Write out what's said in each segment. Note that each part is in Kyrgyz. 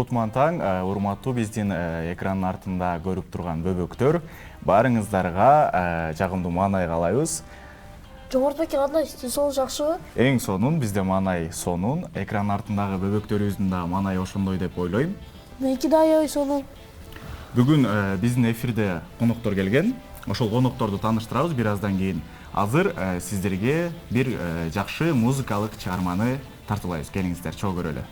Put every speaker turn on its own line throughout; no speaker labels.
кутман таң, урматтуу биздин экранын артында көрүп турган бөбөктөр. Баарыңыздарга жагымдуу маанай каалайбыз.
Жогорбек кандай сол жакшыбы?
Эң сонун, бизде маанай сонун. Экран артындагы бөбөктөрүбүздүн да маанай ошондой деп ойлойм.
Меники да аябай сонун.
Бүгүн биздин эфирде коноктор келген. Ошол конокторду тааныштырабыз бир аздан кийин. Азыр сиздерге бир жакшы музыкалык чыгарманы тартуулайбыз. Келиңиздер, чогуу көрөлү.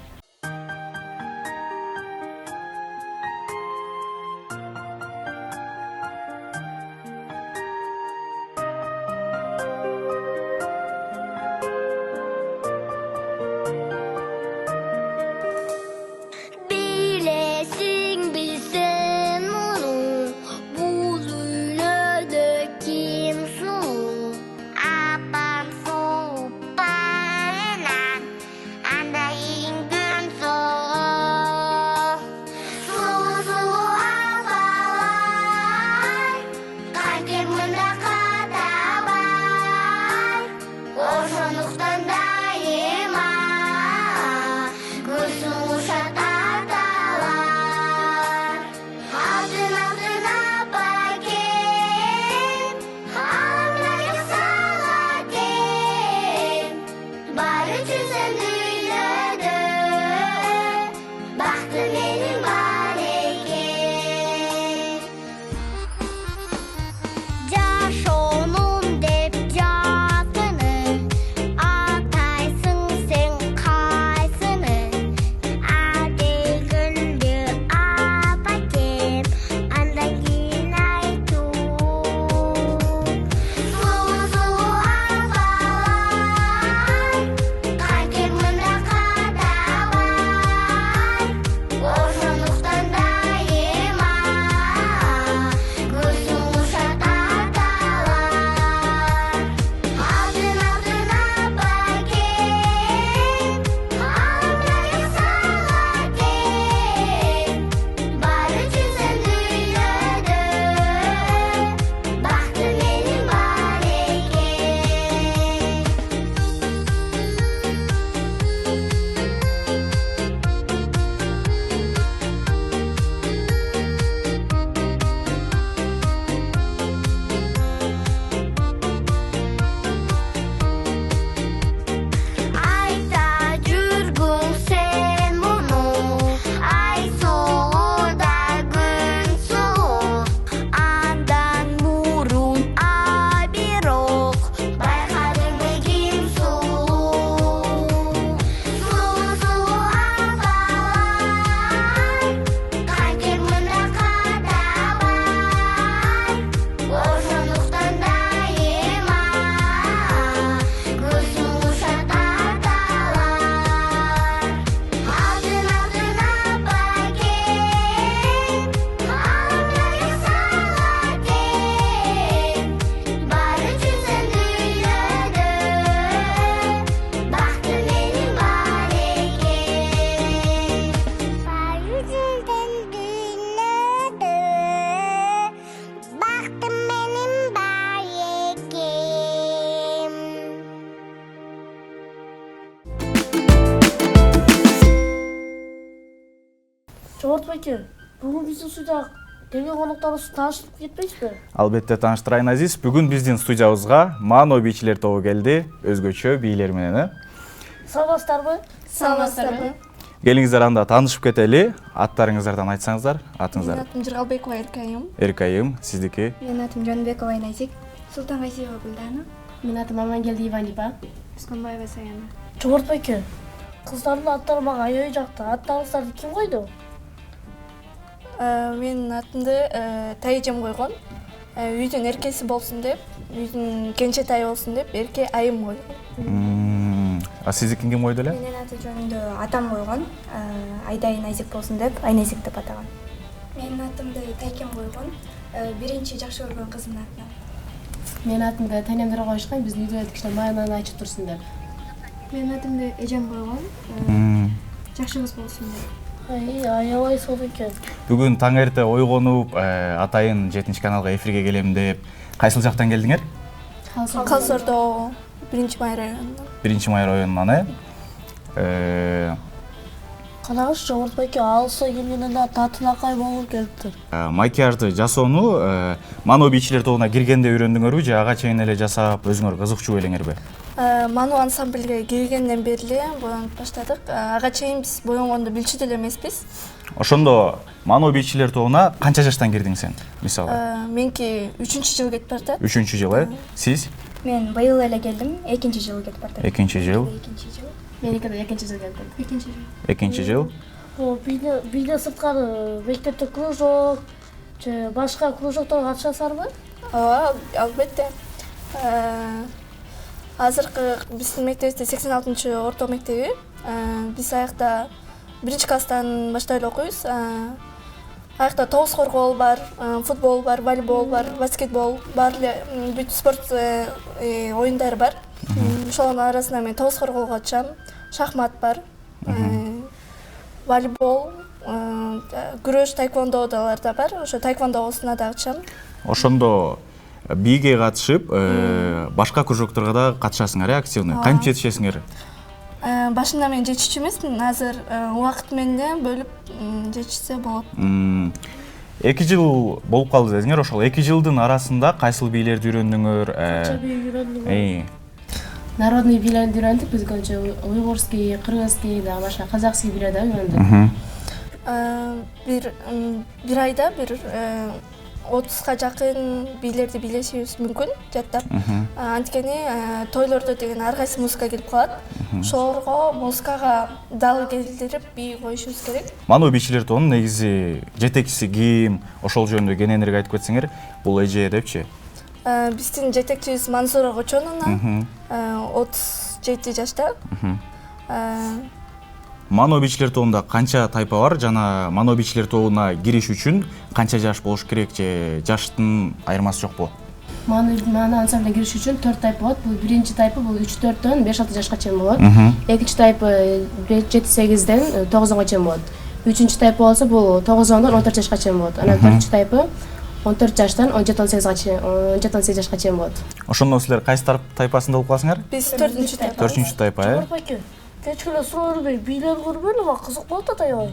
Жогорбек, бүгүн биздин студияга келген конокторубузду тааныштырып кетпейсизби?
Албетте тааныштырайын Азиз. Бүгүн биздин студиябызга Мано бийчилер тобу келди, өзгөчө бийлер менен.
Саламатсыздарбы?
Саламатсыздарбы?
Келиңиздер анда таанышып кетели. Аттарыңыздардан айтсаңыздар, атыңыздар.
Менин атым Жыргалбекова Эркайым.
Эркайым, сиздики?
Менин атым Жонбекова Айназик. Султангазиева Гүлдана.
Менин атым Амангелди Иванипа.
Исканбаева Саяна.
Жогорбек, кыздардын аттары мага аябай жакты. Аттарыңыздарды ким койду?
Менин атымды Тайжем койгон. Үйдүн эркеси болсун деп, үйдүн кенжетайы болсун деп, Эрке Айым койгон.
А сиздики ким койду эле?
Менин аты жөнүндө атам койгон. Айдай Айназик болсун деп, Айназик деп атаган. Менин атымды Тайкем койгон. Биринчи жакшы көргөн кызымдын атына.
Менин атымды тайнемдер коюшкан, биздин үйдө кичине маананы айтып турсун деп.
Менин атымды Эжем койгон. Жакшы кыз болсун деп.
Аябай сонун экен.
Бүгүн таң эрте ойгонуп, атайын 7 каналга эфирге келем деп, кайсыл жактан келдиңер?
Калсордо, 1-Май районунан.
1-Май районунан,
карагыччы Жомарт байке алыса келгенде татынакай болуп келиптир.
Макияжды жасоону Мано бийчилер тобуна киргенде үйрөндүңөрбү же ага чейин эле жасап өзүңөр кызыкчуу элеңерби?
Ману ансамбльге киргенден бери эле боянып баштадык. Ага чейин биз боёнгонду билчү деле эмеспиз.
Ошондо Мано бийчилер тобуна канча жаштан кирдиң сен? Мисалы.
Меники 3-жыл кетип баратат.
3-жыл, Сиз?
Мен быйыл эле келдим, 2-жыл кетип баратат.
2-жыл.
Меники да 2-жыл келди.
2-жыл.
Бийде сырткары мектепте кружок же башка кружокторго катышасызарбы?
Ооба, албетте. Азыркы биздин мектебибизде 86-орто мектеби. Биз аякта 1-класстан баштап эле окуйбуз. Аякта тогуз коргоол бар, футбол бар, волейбол бар, баскетбол, баары эле бүт спорт оюндары бар. Ошонун арасынан мен тогуз коргоолго катышам. Шахмат бар. Волейбол, күрөш, таэквондодолор да бар. Ошо таэквондосуна да катышам.
Ошондо бийге катышып, башка кружокторго да катышасыңар, активный. Кантип жетишесиңер?
Башында мен жетишчү эмесмин, азыр убакыт менен эле бөлүп жетишсе болот.
2 жыл болуп калды дедиңер, ошол 2 жылдын арасында кайсыл бийлерди үйрөндүңөр?
Народный бийлерди үйрөндүк, биз көбүнчө уйгурский, кыргызский да башка казакский бийлер да үйрөндүк.
Бир айда 30га жакын бийлерди бийлешибиз мүмкүн жаттап. Анткени тойлордо деген ар кайсы музыка келип калат. Ошолорго музыкага дал келтирип бий коюшубуз керек.
Мано бийчилер тобунун негизи жетекчиси ким? Ошол жөнүндө кененирээк айтып кетсеңер, бул эже депчи.
Биздин жетекчибиз Мансура Кочоновна, 37 жашта.
Мано бийчилер тобунда канча тайпа бар жана Мано бийчилер тобуна кириш үчүн канча жаш болуш керек же жаштын айырмасы жокпу?
Мано ансамбльге кириш үчүн 4 тайпа болот. Бул биринчи тайпы бул 3-4дөн 5-6 жашка чейин болот. Экинчи тайпы 7-8ден 9-го чейин болот. Үчүнчү тайпы болсо бул 9-дон 14 жашка чейин болот. Анан 4-чү тайпы 14 жаштан 17-18 жашка чейин болот.
Ошондо силер кайсы тайпасында болуп каласыңар?
Биз 4-чү тайпа.
4-чү тайпа,
Жомарт байке, кечке эле суроо бербей, бийлер көрбөйлү, мага кызык болуп атат аябай.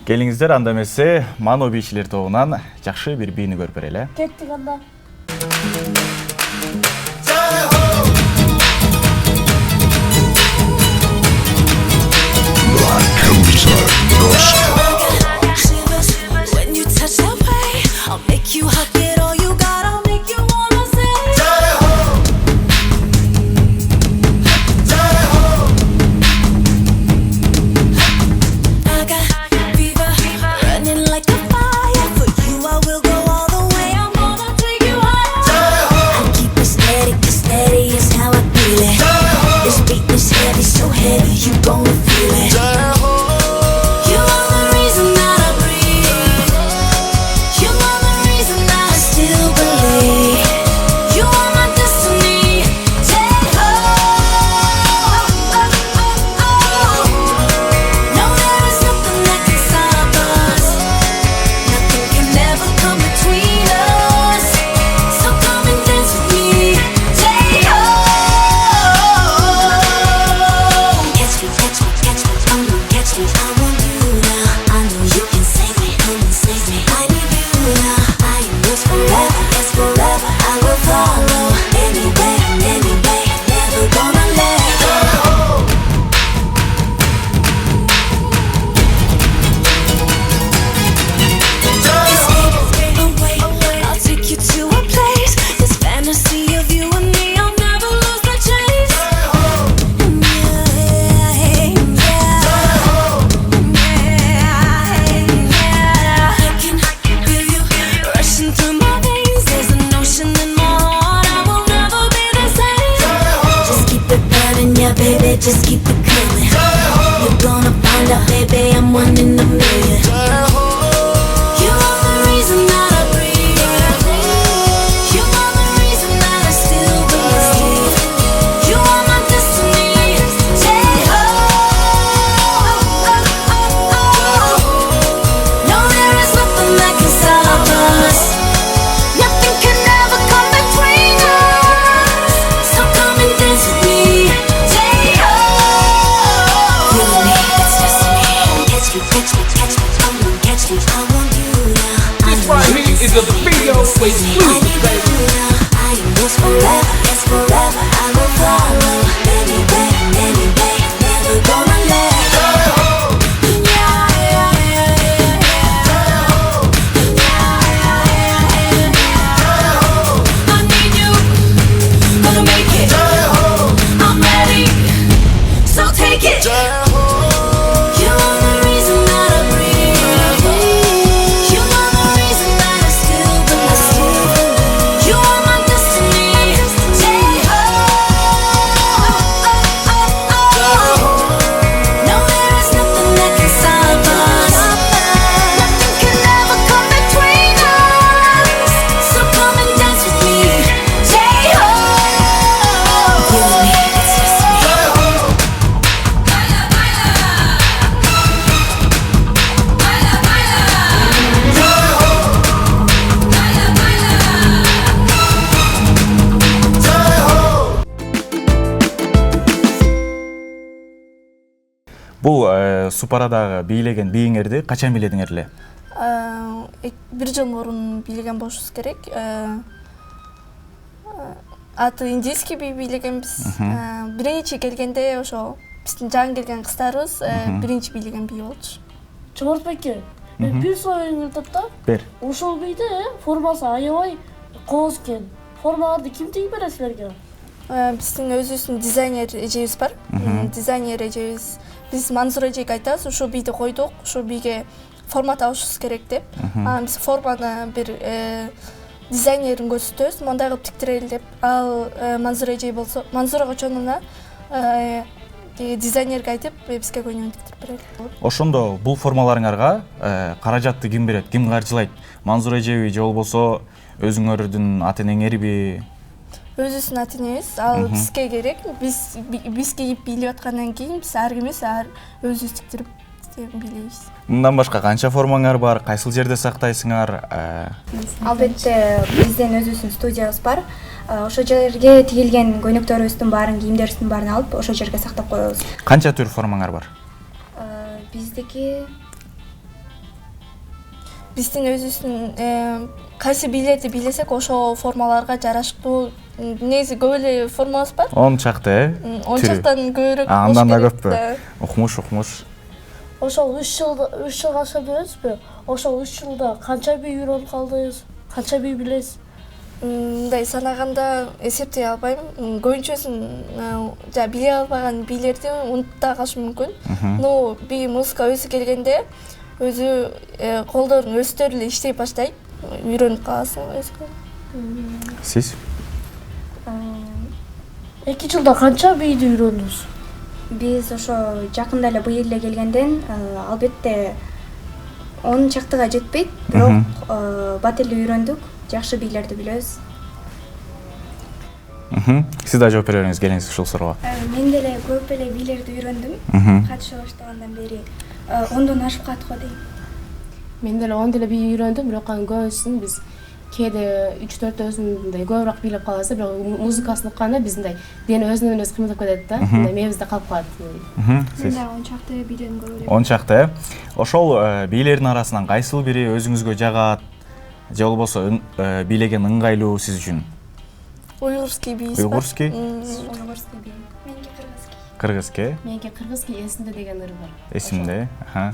Келиңиздер, анда эмесе Мано бийчилер тобунан жакшы бир бийни көрүп берели.
Кеттик анда.
I'll make you hot, get all you got, I'll make you wanna say I got fever, running like a fire. For you I will go all the way, I'm gonna take you higher. I keep it steady, 'cause steady is how I feel it. This beat is heavy, so heavy, you gon' feel it. You are the reason that I breathe. You are the reason that I still believe. You are my destiny. Take hold. No, there is nothing that can stop us. Nothing can ever come between us. So come and dance with me. Take hold. Catch me, catch me, catch me. Oh no, catch me. I want you now. I know you can save me. Come and save me. I need you now. I am yours forever. Yes, forever. I will follow. Anyway, anyway. Never gonna let go. I'll take you to a place. This fantasy of you and me, I'll never lose the chase. I can feel you rushing through my veins. There's an ocean in my heart. I will never be the same. Just keep it burning, yeah, baby. Just keep it coming. You're gonna find out, baby, I'm one in a million. You are the reason that I breathe. You are the reason that I still believe. You are my destiny. Take hold. No, there is nothing that can stop us. Nothing can ever come between us. So come and dance with me. Take hold. you, catch me, catch me, come on, catch me. I want you now.
This right here is a video exclusive, baby.
I am yours forever, yes forever. I will follow. Anyway, anyway, never gonna let go. I need you, gonna make it. I'm ready, so take it. You are the reason that I breathe. You are the reason that I still believe. You are my destiny. No, there is nothing that can stop us. Nothing can ever come between us. So come and dance with me. You and me, it's just me.
Бул Супарадагы бийлеген бийиңерди качан бийледиңер эле?
Бир жыл мурун бийлеген болушубуз керек. Аты индийский бий бийлегенбиз. Биринчи келгенде ошо биздин жаңы келген кыздарыбыз биринчи бийлеген бий болчу.
Жомортбекке, мен бир сурооң айтып да.
Бер.
Ошол бийде формасы аябай кооз экен. Формаларды ким тигип берет силерге?
Биздин өзүбүздүн дизайнер эжебиз бар. Дизайнер эжебиз биз Мансур эжеге айтабыз, ушул бийди койдук, ушул бийге форма табышыбыз керек деп. Биз форманы бир дизайнерин көрсөтөбүз, мондай кылып тиктирели деп. Ал Мансур эже болсо, Мансур агачонуна дизайнерге айтып, бизге көйнөгүн тиктирип берет.
Ошондо бул формаларыңарга каражатты ким берет, ким каржылайт? Мансур эжеби же болбосо өзүңөрдүн ата энеңерби?
Өзүбүздүн ата энебиз, ал бизге керек. Биз кийип бийлеп аткандан кийин биз ар кимибиз өзүбүз тиктирип бийлейбиз.
Мындан башка канча формаңар бар? Кайсыл жерде сактайсыңар?
Албетте биздин өзүбүздүн студиябыз бар. Ошол жерге тигилген көйнөктөрүбүздүн баарын, кийимдерибиздин баарын алып, ошол жерге сактап коебуз.
Канча түр формаңар бар?
Биздики
Биздин өзүбүздүн кайсы бийлерди бийлесек, ошол формаларга жарашыктуу негизи көп эле формабыз бар.
10 чакты,
10 чактан көбүрөөк.
Андан да көппү? Укмуш.
Ошол 3 жылга ашып бересизби? Ошол 3 жылда канча бий үйрөнүп калдыңыз? Канча бий билесиз?
Мындай санаганда эсептей албайм. Көбүнчөсүн биле албаган бийлерди унута калышым мүмкүн. Но бий музыка өзү келгенде өзү колдорун өздөрү эле иштей баштайт. Үйрөнүп каласың өзү.
Сиз?
2 жылда канча бийди үйрөндүңүз?
биз ошо жакында эле быйыл эле келгенден албетте 10 чактыга жетпейт, бирок бат эле үйрөндүк, жакшы бийлерди билебиз.
Сиз да жооп бере бериңиз, келиңиз ушул суроога.
Мен деле көп эле бийлерди үйрөндүм. Катыша баштагандан бери 10дон ашып калат го дейм.
Мен деле 10 деле бий үйрөндүм, бирок анын көбүсүн биз кээде 3-4 көбүрөөк бийлеп калабыз, бирок музыкасын укканда биз мындай дени өзүнөн өзү кымылдап кетет да, мындай мээбизде калып калат.
Мен да 10 чакты бийлердин көрөм.
10 чакты. Ошол бийлердин арасынан кайсыл бири өзүңүзгө жагат, же болбосо бийлеген ыңгайлуу сиз үчүн?
Уйгурский бий.
Уйгурский?
Уйгурский бий. Меники кыргызский.
Кыргызский?
Меники кыргызский эсимде деген ыры бар.
Эсимде,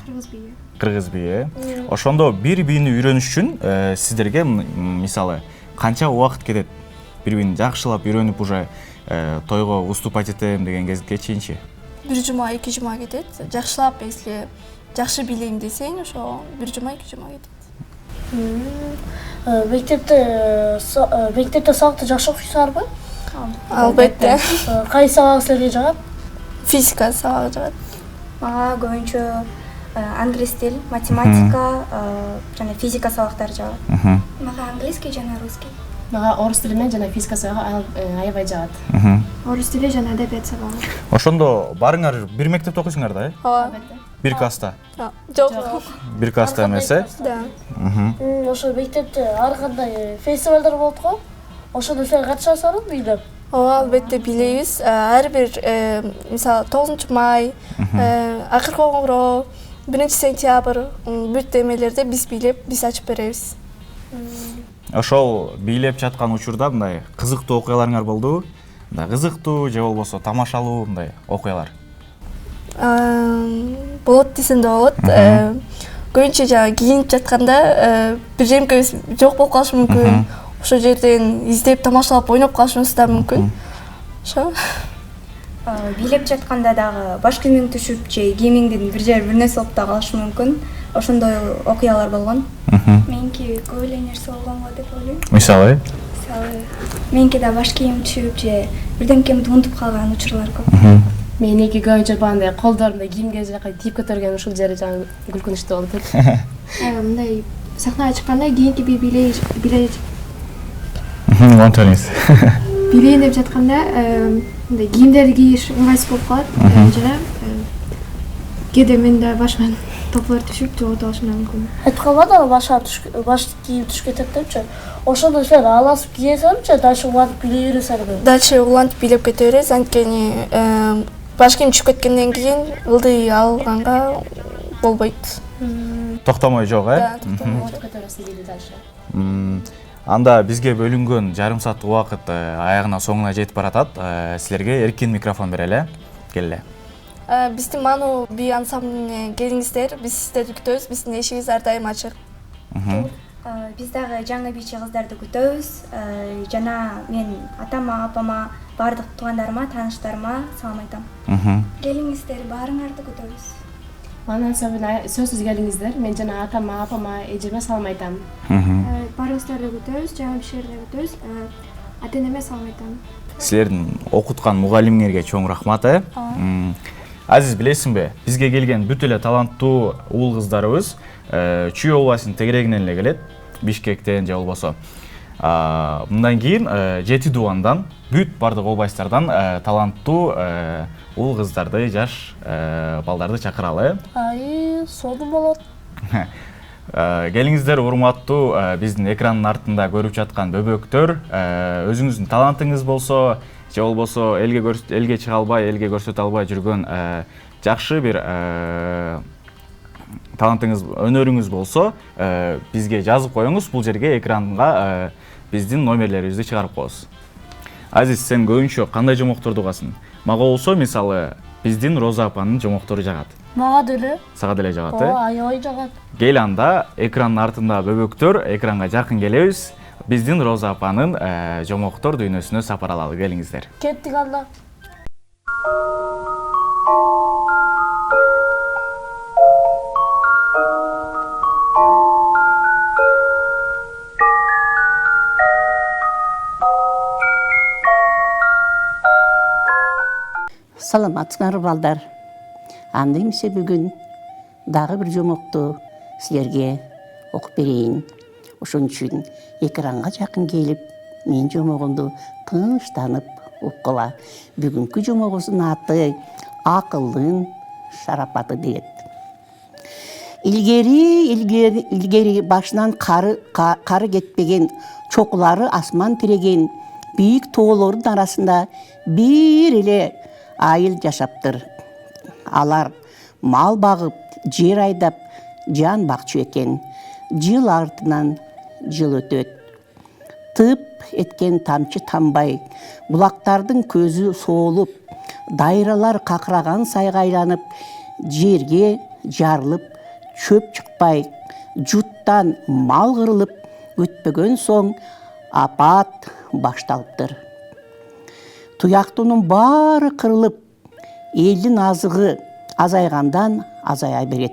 Кыргыз бийи.
Кыргыз бийи. Ошондо бир бийни үйрөнүш үчүн сиздерге мисалы канча убакыт кетет? Бир бийни жакшылап үйрөнүп уже тойго выступать этем деген кезге чейинчи?
1 жума, 2 жума кетет. Жакшылап, если жакшы бийлейм десең, ошо 1 жума, 2 жума кетет.
Мектепте сабакты жакшы окуйсуңарбы?
Албетте.
Кайсы сабак силерге жагат?
Физика сабагы жагат.
Мага көбүнчө англис тил, математика жана физика сабактары жагат. Мага английский жана русский.
Мага орус тили менен жана физика сабагы аябай жагат.
Орус тили жана адабият сабагы.
Ошондо барыңар бир мектепте окуйсуңар да,
Ооба.
бир класста?
Жок.
Бир класста эмес,
Да.
Ошо мектепте ар кандай фестивалдар болот го. Ошондо силер катышасыңарбы бийлеп?
Ооба, албетте бийлейбиз. Ар бир мисалы 9 май, акыркы коңгуроо, 1 сентябрь бүт эмелерде биз бийлеп, биз ачып беребиз.
Ошол бийлеп жаткан учурда мындай кызыктуу окуяларыңар болдубу? Мындай кызыктуу же болбосо тамашалуу мындай окуялар?
Болот десем да болот. Көбүнчө жаңа кийинип жатканда биржемкебиз жок болуп калышы мүмкүн. Ошол жерден издеп тамашалап ойноп калышыбыз да мүмкүн. Ошо.
Бийлеп жатканда дагы баш кийимиң түшүп же кийимиңдин бир жери бир нерсе болуп да калышы мүмкүн. Ошондой окуялар болгон. Меники көп эле нерсе болгон го деп ойлойм.
Мисалы?
Меники да баш кийим түшүп же бирдемкемди унутуп калган учурлар көп.
Меники көбүнчө бандай колдорумда кийимге жака тийип көтөргөн ушул жери жаңы күлкүнүчтүү болуп атат.
Мындай сахнага чыкканда кийинки бийлейин
Монтонис.
деп жатканда мындай кийимдерди кийиш ыңгайсыз болуп калат. Жана кээде мен да башыман топлор түшүп жоготуп алышым мүмкүн.
Айтканга да баш кийим түшүп кетет депчи. Ошондо сен аласып кийесеңчи, дальше улантып бийлей бересиң.
Дальше улантып бийлеп кете беребиз, анткени баш кийим түшүп кеткенден кийин ылдый алганга болбойт.
Токтомой жок,
Көтөрөсүң бийлеп дальше.
Анда бизге бөлүнгөн жарым сааттык убакыт аягына соңуна жетип баратат. Силерге эркин микрофон берели. Келе.
Биздин Ману би ансамблине келиңиздер, биз сиздерди күтөбүз, биздин эшигибиз ар дайым ачык.
Биз дагы жаңы бийчи кыздарды күтөбүз. Жана мен атама, апама, бардык туугандарыма, тааныштарыма салам айтам. Келиңиздер, баарыңарды күтөбүз.
Мана ансамблине сөзсүз келиңиздер. Мен жана атама, апама, эжеме салам айтам.
Баарыбыздарды күтөбүз, жаңы бийчилерди күтөбүз. Ата-энеме салам айтам.
Силердин окуткан мугалимиңерге чоң рахмат. Азиз, билесиңби, бизге келген бүт эле таланттуу уул кыздарыбыз Чүй областынын тегерегинен эле келет, Бишкектен же болбосо. Мындан кийин 7 дубандан бүт бардык областтардан таланттуу уул кыздарды, жаш балдарды чакыралы.
Сонун болот.
Келиңиздер, урматтуу биздин экрандын артында көрүп жаткан бөбөктөр, өзүңүздүн талантыңыз болсо, же болбосо элге чыга албай, элге көрсөтө албай жүргөн жакшы бир талантыңыз, өнөрүңүз болсо, бизге жазып коюңуз, бул жерге экранга биздин номерлерибизди чыгарып коебуз. Азиз, сен көбүнчө кандай жомокторду угасың? Мага болсо, мисалы, биздин Роза апанын жомоктору жагат.
Мага деле.
Сага деле жагат,
аябай жагат.
Кел анда экрандын артында бөбөктөр, экранга жакын келебиз. Биздин Роза апанын жомоктор дүйнөсүнө сапар алалы, келиңиздер.
Кеттик анда.
Саламатсыңар балдар. Анда эмесе бүгүн дагы бир жомокту силерге окуп берейин. Ошон үчүн экранга жакын келип, мен жомогумду тынчтанып уккыла. Бүгүнкү жомогубуздун аты Акылдын шарапаты дейт. Илгери башынан кары кетпеген, чокулары асман тиреген бийик тоолордун арасында бир эле айыл жашаптыр. Алар мал багып, жер айдап, жан бакчу экен. Жыл артынан жыл өтөт. Тып эткен тамчы тамбай, булактардын көзү соолуп, дайралар какыраган сайга айланып, жерге жарылып, чөп чыкпай, жуттан мал кырылып, өтпөгөн соң апат башталыптыр. Туяктуунун баары кырылып, элдин азыгы азайгандан азая берет.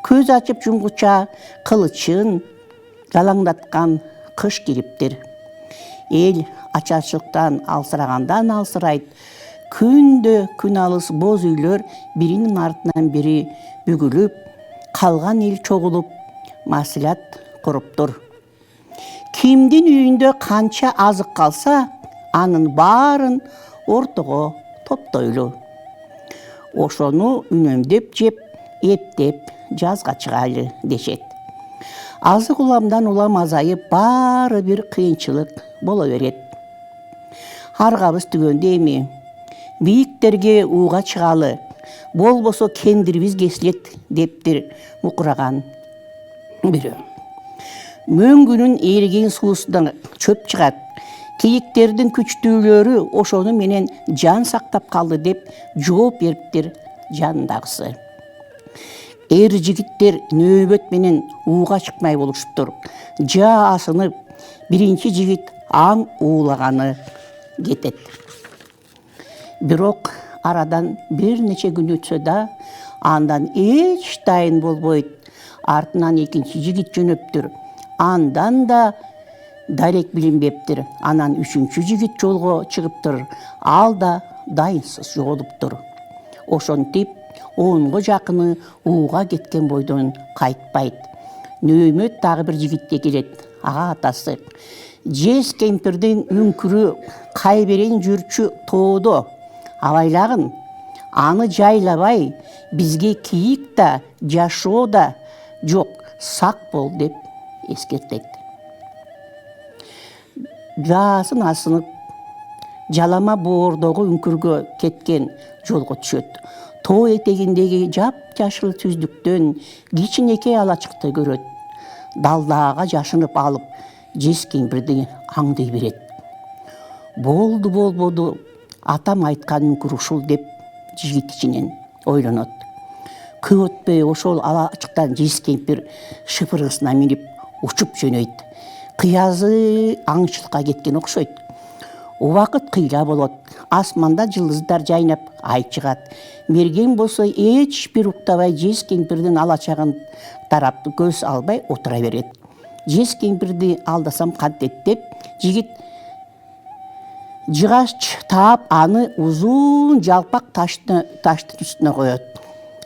Көз ачып жумгуча кылычын жалаңдаткан кыш кириптир. Эл ачарчылыктан алсырагандан алсырайт. Күндө күн алыс боз үйлөр биринин артынан бири бүгүлүп, калган эл чогулуп, маслихат куруптур. Кимдин үйүндө канча азык калса, анын баарын ортого топтойлу. Ошону үнөмдөп жеп, эптеп жазга чыгайлы дешет. Азык уламдан улам азайып, баары бир кыйынчылык боло берет. Аргабыз түгөндө эми, бийиктерге ууга чыгалы, болбосо кендирибиз кесилет дептир мукураган бирөө. Мөңгүнүн эриген суусунан чөп чыгат. Кийиктердин күчтүүлөрү ошону менен жан сактап калды деп жооп бериптир жандагысы. Эр жигиттер нөөбөт менен ууга чыкмай болушуптур. Жаа асынып, биринчи жигит аң уулаганы кетет. Бирок арадан бир нече күн өтсө да, андан эч дайын болбойт. Артынан экинчи жигит жөнөптүр. Андан да дарек билинбептир. Анан үчүнчү жигит жолго чыгыптыр. Ал да дайынсыз жоголуптур. Ошентип 10го жакыны ууга кеткен бойдон кайтпайт. Нөөмөт дагы бир жигитке келет. Ага атасы. Жез кемпирдин үңкүрү кайберен жүрчү тоодо. Абайлагын, аны жайлабай, бизге кийик да, жашоо да жок, сак бол деп эскертет. Жаасын асынып, жалама боордогу үңкүргө кеткен жолго түшөт. Тоо этегиндеги жап-жашыл түздүктөн кичинекей алачыкты көрөт. Далдаага жашынып алып, жез кемпирди аңдый берет. Болду болбоду, атам айткан үңкүр ушул деп жигит ичинен ойлонот. Көп өтпөй ошол алачыктан жез кемпир шыпыргысына минип учуп жөнөйт. Кыязы аңчылыкка кеткен окшойт. Убакыт кыйла болот. Асманда жылдыздар жайнап ай чыгат. Мерген болсо эч бир уктабай жез кемпирдин алачагын тарап көз албай отура берет. Жез кемпирди алдасам кантет деп жигит жыгач таап аны узун жалпак таштын үстүнө коет.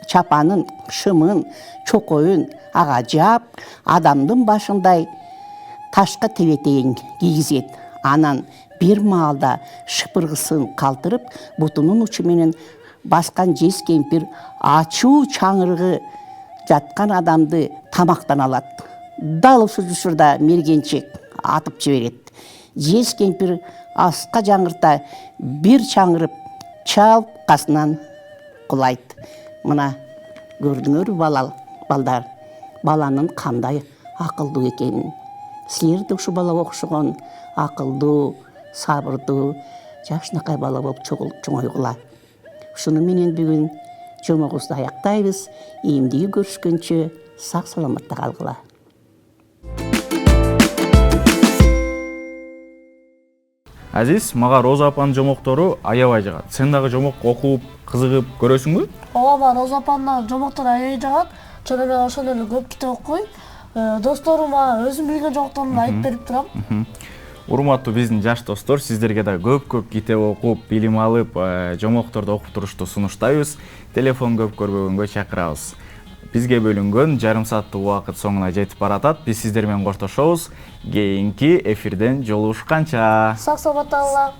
Чапанын, шымын, чокоюн ага жаап, адамдын башындай ташка тебетейин кийгизет. Анан бир маалда шыпыргысын калтырып, бутунун учу менен баскан жез кемпир ачуу чаңырыгы жаткан адамды тамактан алат. Дал ушул учурда мергенчик атып жиберет. Жез кемпир аска жаңырта бир чаңырып чалкасынан кулайт. Мына көрдүңөр балдар, баланын кандай акылдуу экенин. Силер да ушу балага окшогон акылдуу, сабырдуу, жакшынакай бала болуп чоңойгула. Ушуну менен бүгүн жомогубузду аяктайбыз. Эмдиги көрүшкөнчө сак саламатта калгыла.
Азиз, мага Роза апанын жомоктору аябай жагат. Сен дагы жомок окуп, кызыгып көрөсүңбү?
Ооба, Роза апанын жомоктору аябай жагат. Жана мен ошол эле көп китеп окуйм. Досторума өзүм билген жомокторумду айтып берип турам.
Урматтуу биздин жаш достор, сиздерге да көп китеп окуп, билим алып, жомокторду окуп турушту сунуштайбыз. Телефон көп көрбөгөнгө чакырабыз. Бизге бөлүнгөн жарым сааттык убакыт соңуна жетип баратат. Биз сиздер менен коштошобуз. Кийинки эфирден жолугушканча.
Сак саламатта калыңlar.